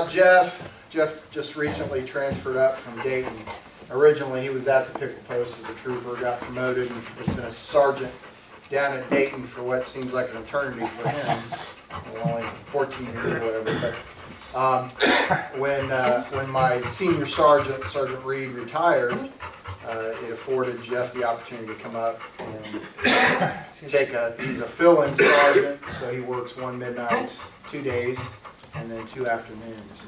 about Jeff. Jeff just recently transferred up from Dayton. Originally, he was at the pickle post as a trooper, got promoted, and has been a sergeant down at Dayton for what seems like an eternity for him. Well, only 14 years or whatever. But when my senior sergeant, Sergeant Reed, retired, it afforded Jeff the opportunity to come up and he's a fill-in sergeant, so he works 1 midnights, 2 days, and then 2 afternoons.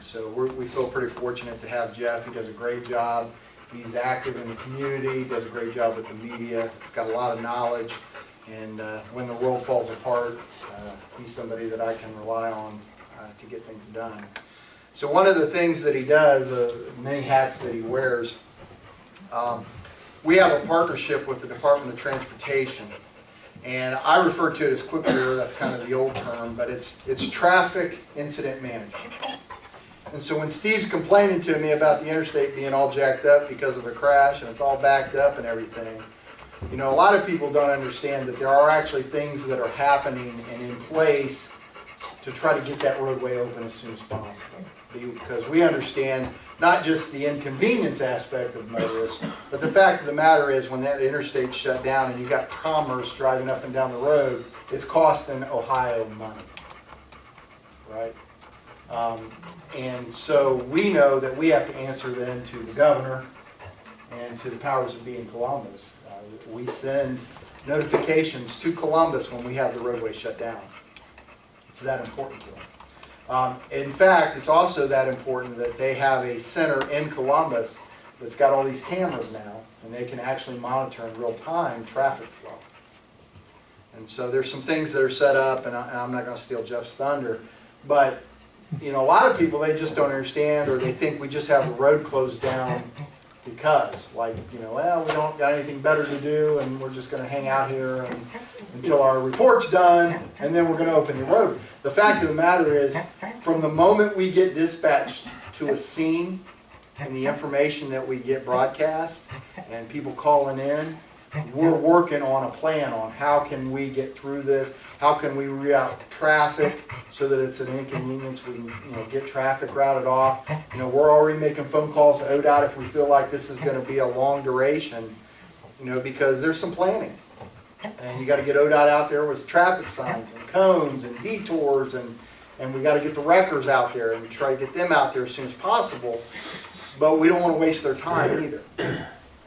So we feel pretty fortunate to have Jeff. He does a great job. He's active in the community, does a great job with the media. He's got a lot of knowledge, and when the world falls apart, he's somebody that I can rely on to get things done. So one of the things that he does, many hats that he wears, we have a partnership with the Department of Transportation, and I refer to it as quick gear. That's kind of the old term, but it's traffic incident management. And so when Steve's complaining to me about the interstate being all jacked up because of a crash and it's all backed up and everything, you know, a lot of people don't understand that there are actually things that are happening and in place to try to get that roadway open as soon as possible. Because we understand not just the inconvenience aspect of motorists, but the fact of the matter is when that interstate's shut down and you've got commerce driving up and down the road, it's costing Ohio money, right? And so we know that we have to answer then to the governor and to the powers that be in Columbus. We send notifications to Columbus when we have the roadway shut down. It's that important to them. In fact, it's also that important that they have a center in Columbus that's got all these cameras now, and they can actually monitor in real time traffic flow. And so there's some things that are set up, and I'm not going to steal Jeff's thunder, but you know, a lot of people, they just don't understand, or they think we just have the road closed down because, like, you know, well, we don't got anything better to do, and we're just going to hang out here until our report's done, and then we're going to open the road. The fact of the matter is, from the moment we get dispatched to a scene, and the information that we get broadcast, and people calling in, we're working on a plan on how can we get through this, how can we reroute traffic so that it's an inconvenience, we can, you know, get traffic routed off. You know, we're already making phone calls to ODOT if we feel like this is going to be a long duration, you know, because there's some planning. And you got to get ODOT out there with traffic signs and cones and detours, and we got to get the wreckers out there and try to get them out there as soon as possible. But we don't want to waste their time either.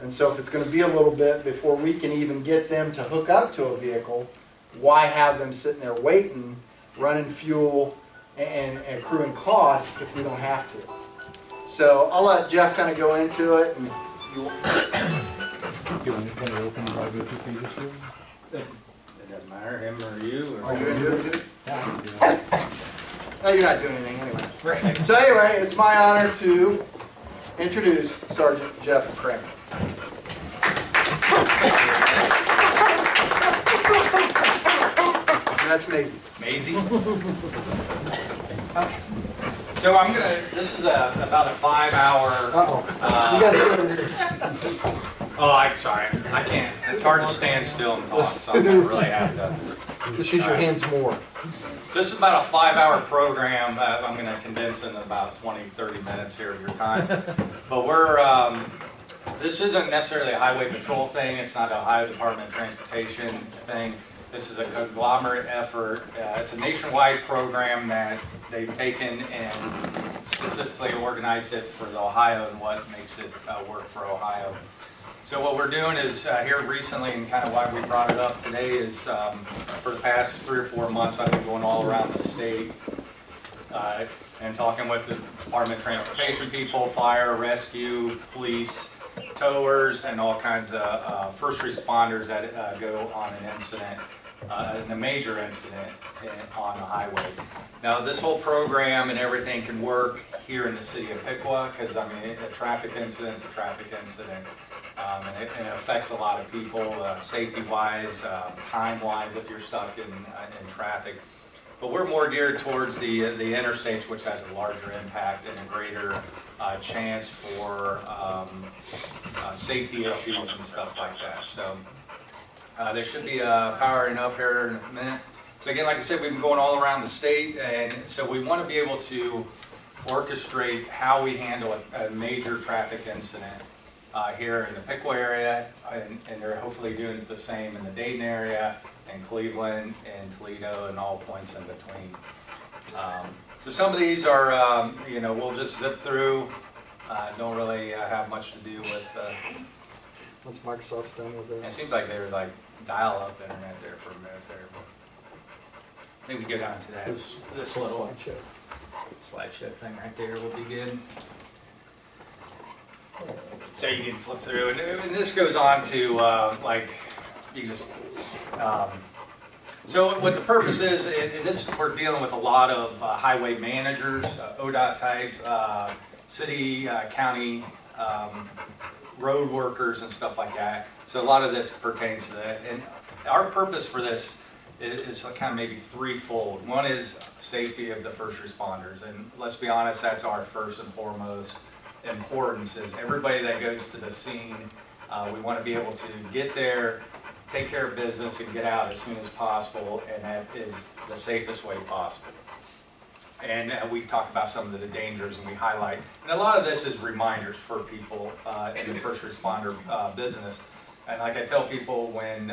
And so if it's going to be a little bit before we can even get them to hook up to a vehicle, why have them sitting there waiting, running fuel and accruing costs if we don't have to? So I'll let Jeff kind of go into it. And you want to open the go-to pages here? It doesn't matter, him or you. Or are you going to do it too? Yeah, I can do that. No, you're not doing anything anyway. Right. So anyway, it's my honor to introduce Sergeant Jeff Kramer. That's Maisie. Maisie? Okay. So I'm gonna, this is about a 5-hour. You guys oh, I'm sorry. I can't. It's hard to stand still and talk, so I'm gonna really have to. just use your hands more. So this is about a 5-hour program. I'm going to condense in about 20, 30 minutes here of your time. But we're, this isn't necessarily a highway patrol thing. It's not a Ohio Department of Transportation thing. This is a conglomerate effort. It's a nationwide program that they've taken and specifically organized it for Ohio and what makes it work for Ohio. So what we're doing is here recently, and kind of why we brought it up today, is for the past 3 or 4 months I've been going all around the state and talking with the Department of Transportation people, fire, rescue, police, towers, and all kinds of first responders that go on an incident, in a major incident on the highways. Now this whole program and everything can work here in the city of Piqua because, I mean, a traffic incident's a traffic incident. And it affects a lot of people, safety-wise, time-wise, if you're stuck in traffic. But we're more geared towards the interstates, which has a larger impact and a greater chance for safety issues and stuff like that. So there should be powering up here in a minute. So again, like I said, we've been going all around the state, and so we want to be able to orchestrate how we handle a major traffic incident here in the Piqua area, and they're hopefully doing it the same in the Dayton area, and Cleveland, and Toledo, and all points in between. So some of these are, you know, we'll just zip through. Don't really have much to do with. Once Microsoft's done with It that. seems like there was like dial-up internet there for a minute there. But I think we go down to that. This little slideshow thing right there will be good. So you can flip through, and this goes on to like you just. So what the purpose is, we're dealing with a lot of highway managers, ODOT type, city, county, road workers and stuff like that. So a lot of this pertains to that. And our purpose for this is kind of maybe threefold. One is safety of the first responders. And let's be honest, that's our first and foremost importance, is everybody that goes to the scene, we want to be able to get there, take care of business, and get out as soon as possible, and that is the safest way possible. And we talk about some of the dangers, and we highlight. And a lot of this is reminders for people in the first responder business. And like I tell people, when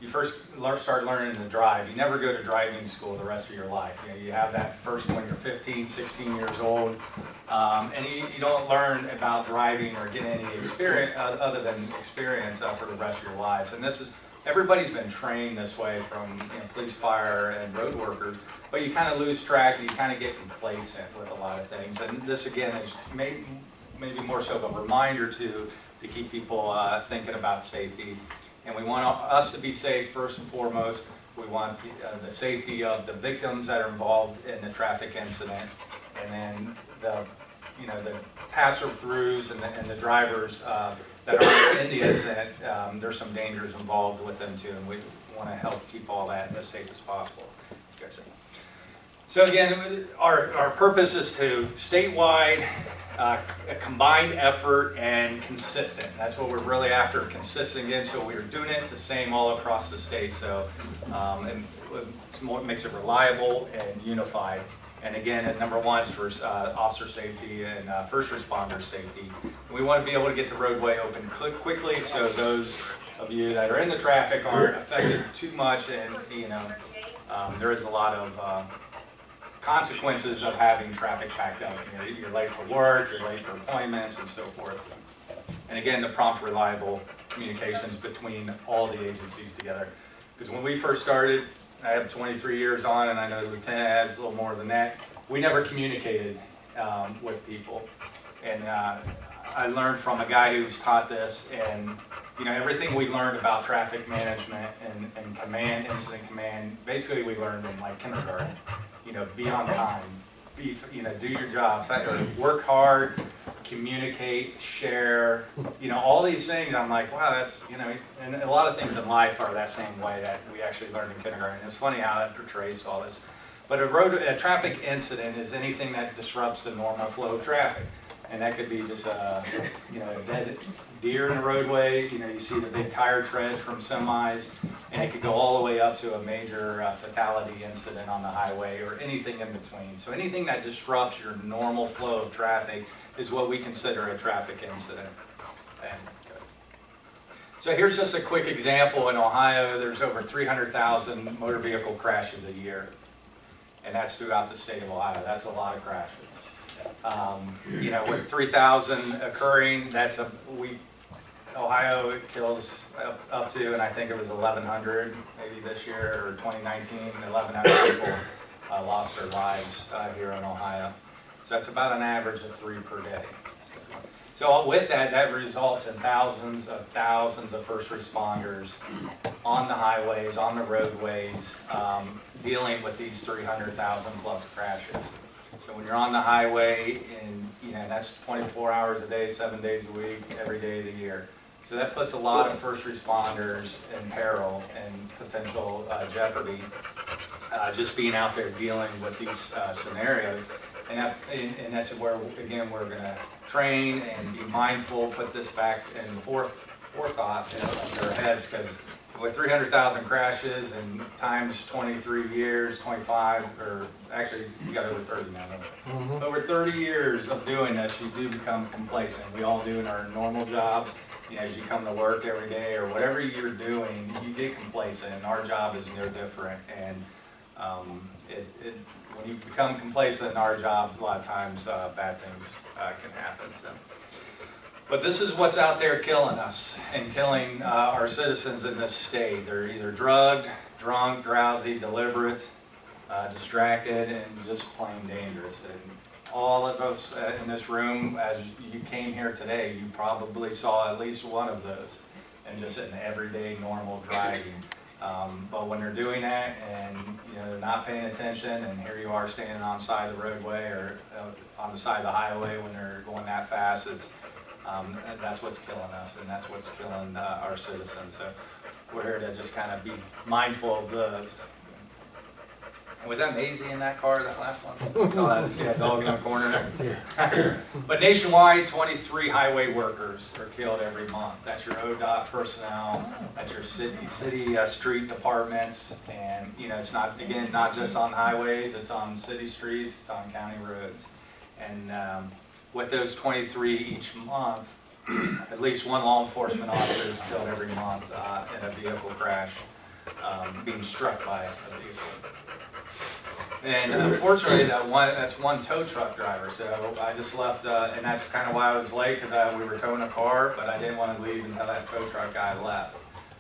you first start learning to drive, you never go to driving school the rest of your life. You know, you have that first when you're 15, 16 years old, and you don't learn about driving or get any experience other than experience for the rest of your lives. And this is, everybody's been trained this way from police, fire, and road workers, but you kind of lose track and you kind of get complacent with a lot of things. And this again is maybe more so of a reminder to keep people thinking about safety. And we want us to be safe first and foremost. We want the safety of the victims that are involved in the traffic incident, and then the passer-throughs and the drivers that are in the incident. There's some dangers involved with them too, and we want to help keep all that as safe as possible. So again, our purpose is to statewide, a combined effort and consistent. That's what we're really after, consistent again. So we're doing it the same all across the state. So and it makes it reliable and unified. And again, at number one is for officer safety and first responder safety. And we want to be able to get the roadway open quickly, so those of you that are in the traffic aren't affected too much. And there is a lot of consequences of having traffic packed up. You're late for work, you're late for appointments, and so forth. And again, the prompt, reliable communications between all the agencies together. Because when we first started, I have 23 years on, and I know the lieutenant has a little more than that. We never communicated with people. And I learned from a guy who's taught this, and everything we learned about traffic management and command, incident command, basically we learned in like kindergarten. Be on time, do your job, work hard, communicate, share, all these things. I'm like, wow, that's, and a lot of things in life are that same way that we actually learned in kindergarten. It's funny how that portrays all this. But a traffic incident is anything that disrupts the normal flow of traffic. And that could be just a dead deer in the roadway. You see the big tire treads from semis, and it could go all the way up to a major fatality incident on the highway, or anything in between. So anything that disrupts your normal flow of traffic is what we consider a traffic incident. So here's just a quick example. In Ohio, there's over 300,000 motor vehicle crashes a year, and that's throughout the state of Ohio. That's a lot of crashes. With 3,000 occurring, Ohio kills up to, and I think it was 1,100 maybe this year, or 2019, 1,100 people lost their lives here in Ohio. So that's about an average of 3 per day. So with that results in thousands of first responders on the highways, on the roadways, dealing with these 300,000 plus crashes. So when you're on the highway, and that's 24 hours a day, 7 days a week, every day of the year. So that puts a lot of first responders in peril and potential jeopardy, just being out there dealing with these scenarios. And that's where, again, we're going to train and be mindful, put this back in forethought in their heads, because with 300,000 crashes and times 23 years, 25, or actually you got over 30 now, over 30 years of doing this, you do become complacent. We all do in our normal jobs. You know, as you come to work every day or whatever you're doing, you get complacent, and our job is no different. And when you become complacent in our job, a lot of times bad things can happen. So. But this is what's out there killing us and killing our citizens in this state. They're either drugged, drunk, drowsy, deliberate, distracted, and just plain dangerous. And all of us in this room, as you came here today, you probably saw at least one of those, and just in everyday normal driving. But when they're doing that and they're not paying attention, and here you are standing on the side of the roadway or on the side of the highway when they're going that fast, that's what's killing us, and that's what's killing our citizens. So we're here to just kind of be mindful of those. And was that Maisie in that car, that last one? I saw that, I see that dog in the corner there. But nationwide, 23 highway workers are killed every month. That's your ODOT personnel, that's your city street departments, and it's not, again, not just on highways, it's on city streets, it's on county roads. And with those 23 each month, at least one law enforcement officer is killed every month in a vehicle crash, being struck by a vehicle. And unfortunately, that's one tow truck driver. So I just left, and that's kind of why I was late, because we were towing a car, but I didn't want to leave until that tow truck guy left.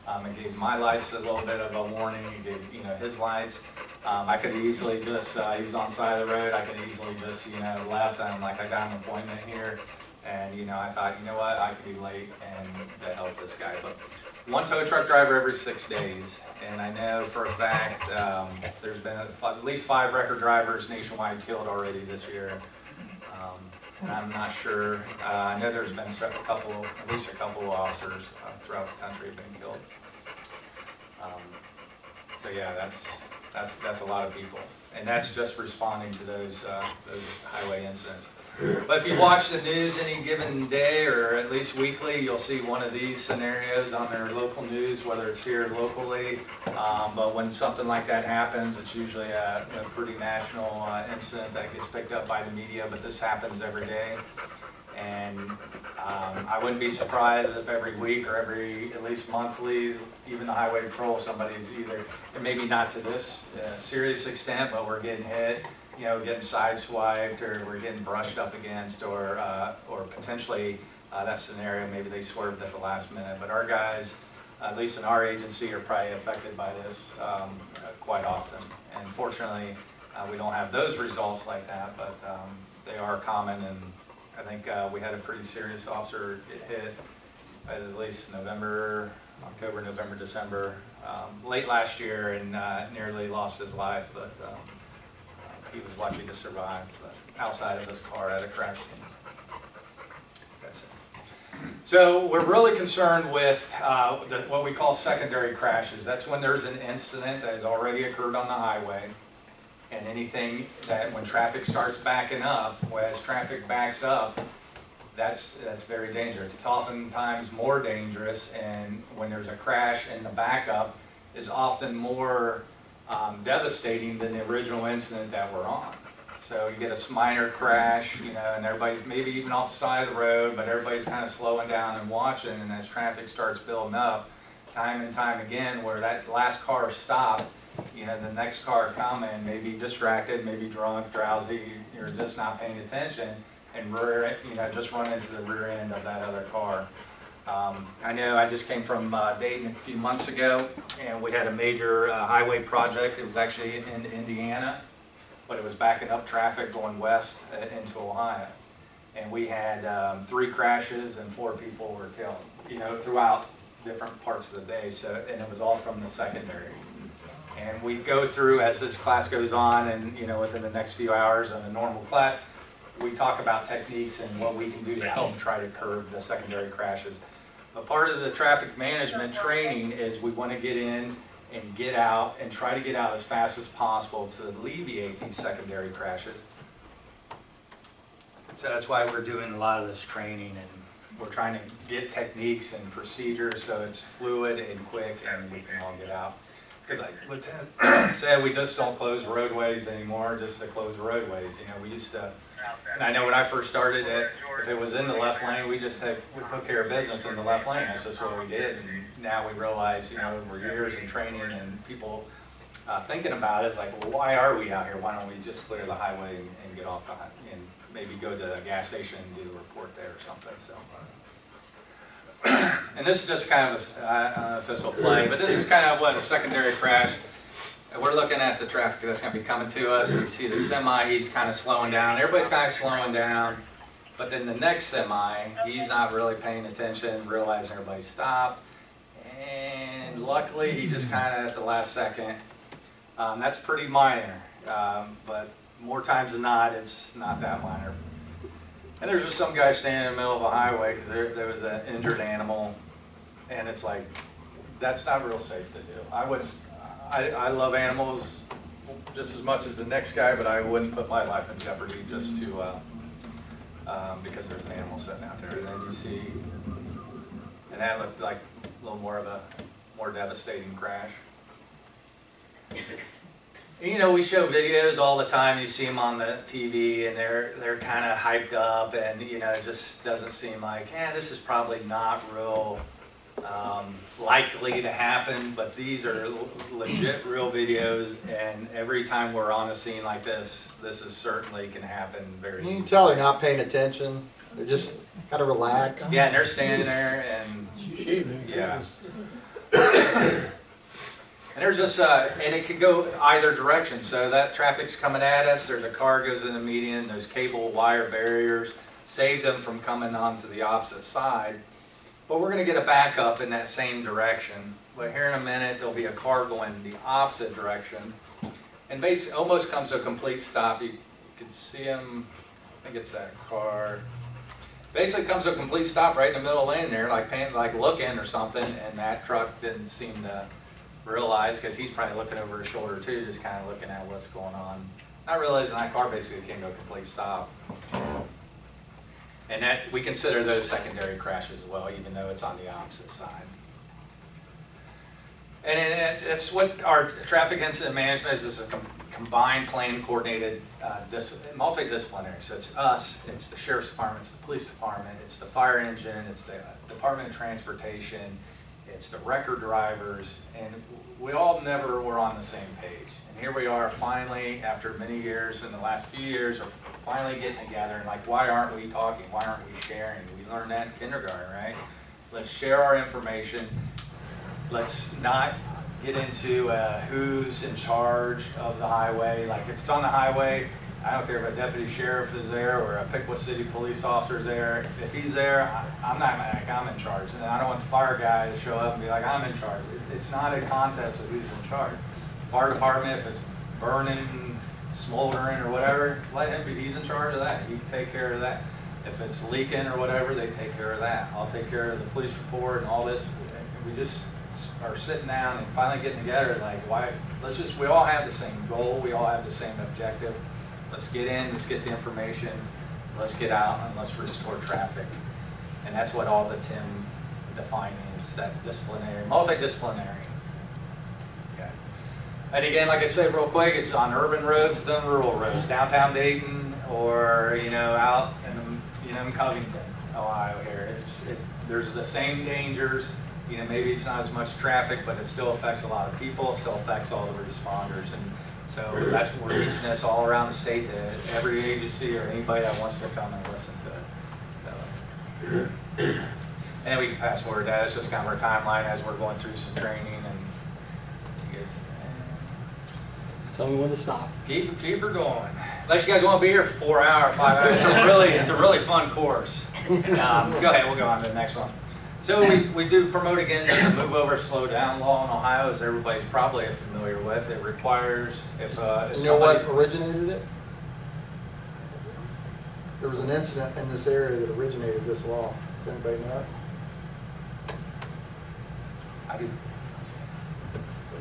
I gave my lights a little bit of a warning. He gave his lights. I could easily just, he was on the side of the road, I could easily just, left. I'm like, I got an appointment here. And, I thought, you know what, I could be late and to help this guy. But one tow truck driver every 6 days. And I know for a fact there's been at least 5 record drivers nationwide killed already this year. And I'm not sure, I know there's been at least a couple of officers throughout the country have been killed. So yeah, that's a lot of people, and that's just responding to those highway incidents. But if you watch the news any given day, or at least weekly, you'll see one of these scenarios on their local news, whether it's here locally. But when something like that happens, it's usually a pretty national incident that gets picked up by the media. But this happens every day, and I wouldn't be surprised if every week or at least monthly, even the highway patrol, somebody's either, maybe not to this serious extent, but we're getting hit, getting sideswiped, or we're getting brushed up against, or potentially that scenario, maybe they swerved at the last minute. But our guys, at least in our agency, are probably affected by this quite often. And fortunately, we don't have those results like that, but they are common. And I think we had a pretty serious officer get hit at least October, November, December, late last year, and nearly lost his life, but he was lucky to survive outside of his car at a crash scene. That's it. So we're really concerned with what we call secondary crashes. That's when there's an incident that has already occurred on the highway, and anything that when traffic starts backing up, as traffic backs up, that's very dangerous. It's oftentimes more dangerous, and when there's a crash, and the backup is often more devastating than the original incident that we're on. So you get a minor crash, and everybody's maybe even off the side of the road, but everybody's kind of slowing down and watching, and as traffic starts building up, time and time again, where that last car stopped, the next car coming, maybe distracted, maybe drunk, drowsy, you're just not paying attention, and just run into the rear end of that other car. I know I just came from Dayton a few months ago, and we had a major highway project. It was actually in Indiana, but it was backing up traffic going west into Ohio. And we had 3 crashes and 4 people were killed, throughout different parts of the day. So, and it was all from the secondary. And we go through, as this class goes on, and within the next few hours of a normal class, we talk about techniques and what we can do to help try to curb the secondary crashes. But part of the traffic management training is we want to get in and get out and try to get out as fast as possible to alleviate these secondary crashes. So that's why we're doing a lot of this training, and we're trying to get techniques and procedures so it's fluid and quick and we can all get out. Because like Lieutenant said, we just don't close roadways anymore just to close roadways. We used to And I know when I first started, if it was in the left lane, we took care of business in the left lane. That's just what we did. And now we realize, you know, over years in training and people thinking about it, it's like, well, why are we out here? Why don't we just clear the highway and get off the highway and maybe go to a gas station and do a report there or something. So. And this is just kind of a official play, but this is kind of what a secondary crash. We're looking at the traffic that's going to be coming to us. You see the semi, he's kind of slowing down. Everybody's kind of slowing down. But then the next semi, he's not really paying attention, realizing everybody stopped. And luckily, he just kind of at the last second. That's pretty minor, but more times than not, it's not that minor. And there's just some guy standing in the middle of a highway because there was an injured animal. And it's like, that's not real safe to do. I love animals just as much as the next guy, but I wouldn't put my life in jeopardy just to, because there's an animal sitting out there. And then you see, and that looked like a little more of a more devastating crash. And, you know, we show videos all the time. You see them on the TV, and they're kind of hyped up, and you know, it just doesn't seem like, yeah, this is probably not real. Likely to happen, but these are legit real videos, and every time we're on a scene like this is certainly can happen very easily. You can tell they're not paying attention. They're just kind of relaxed. Yeah, and they're standing there, and yeah. And there's just, and it could go either direction. So that traffic's coming at us, there's a car goes in the median, those cable wire barriers save them from coming onto the opposite side. But we're going to get a backup in that same direction. But here in a minute, there'll be a car going the opposite direction. And basically, almost comes to a complete stop. You can see him, I think it's that car. Basically comes to a complete stop right in the middle lane there, like looking or something. And that truck didn't seem to realize, because he's probably looking over his shoulder too, just kind of looking at what's going on. Not realizing that car basically came to a complete stop. And that we consider those secondary crashes as well, even though it's on the opposite side. And that's what our traffic incident management is a combined, planned, coordinated, multidisciplinary. So it's us, it's the Sheriff's Department, it's the Police Department, it's the Fire Engine, it's the Department of Transportation, it's the record drivers, and we all never were on the same page. And here we are finally, after many years, in the last few years, are finally getting together and like, why aren't we talking? Why aren't we sharing? We learned that in kindergarten, right? Let's share our information. Let's not get into who's in charge of the highway. Like if it's on the highway, I don't care if a deputy sheriff is there or a Piqua City police officer is there. If he's there, I'm not like I'm in charge. And I don't want the fire guy to show up and be like, I'm in charge. It's not a contest of who's in charge. Fire department, if it's burning, smoldering or whatever, let him be, he's in charge of that. He can take care of that. If it's leaking or whatever, they take care of that. I'll take care of the police report and all this. We just are sitting down and finally getting together like, why, we all have the same goal, we all have the same objective. Let's get in, let's get the information, let's get out and let's restore traffic. And that's what all the TIM defining is, that disciplinary, multidisciplinary. And again, like I said real quick, it's on urban roads, it's on rural roads, downtown Dayton, or you know, out in Covington, Ohio here. There's the same dangers. You know, maybe it's not as much traffic, but it still affects a lot of people. It still affects all the responders, and so that's what we're teaching this all around the state to every agency or anybody that wants to come and listen to it. So, and we can fast forward that. It's just kind of our timeline as we're going through some training and. Tell me when to stop. Keep her going. Unless you guys want to be here for 4 hours, 5 hours. It's a really fun course. Go ahead, we'll go on to the next one. So we do promote again the move over, slow down law in Ohio, as everybody's probably familiar with. It requires if you know what originated it? There was an incident in this area that originated this law. Does anybody know? I do.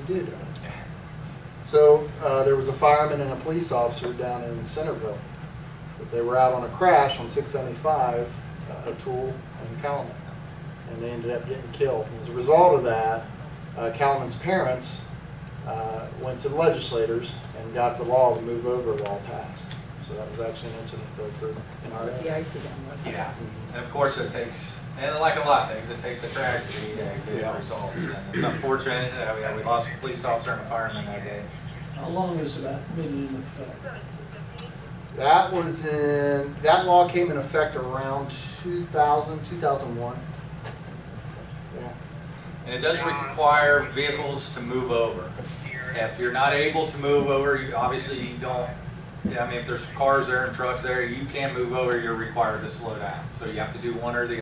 You did. So there was a fireman and a police officer down in Centerville. That they were out on a crash on 675, Tool and Calumet, and they ended up getting killed. And as a result of that, Calumet's parents went to the legislators and got the law, the move over law passed. So that was actually an incident that occurred in our With the area. ice again, wasn't it? Yeah, and of course it takes, and like a lot of things, it takes a tragedy to get results. And it's unfortunate, we lost a police officer and a fireman that day. How long has that been in effect? That law came in effect around 2001. Yeah. And it does require vehicles to move over. If you're not able to move over, obviously you don't, I mean, if there's cars there and trucks there, you can't move over, you're required to slow down. So you have to do one or the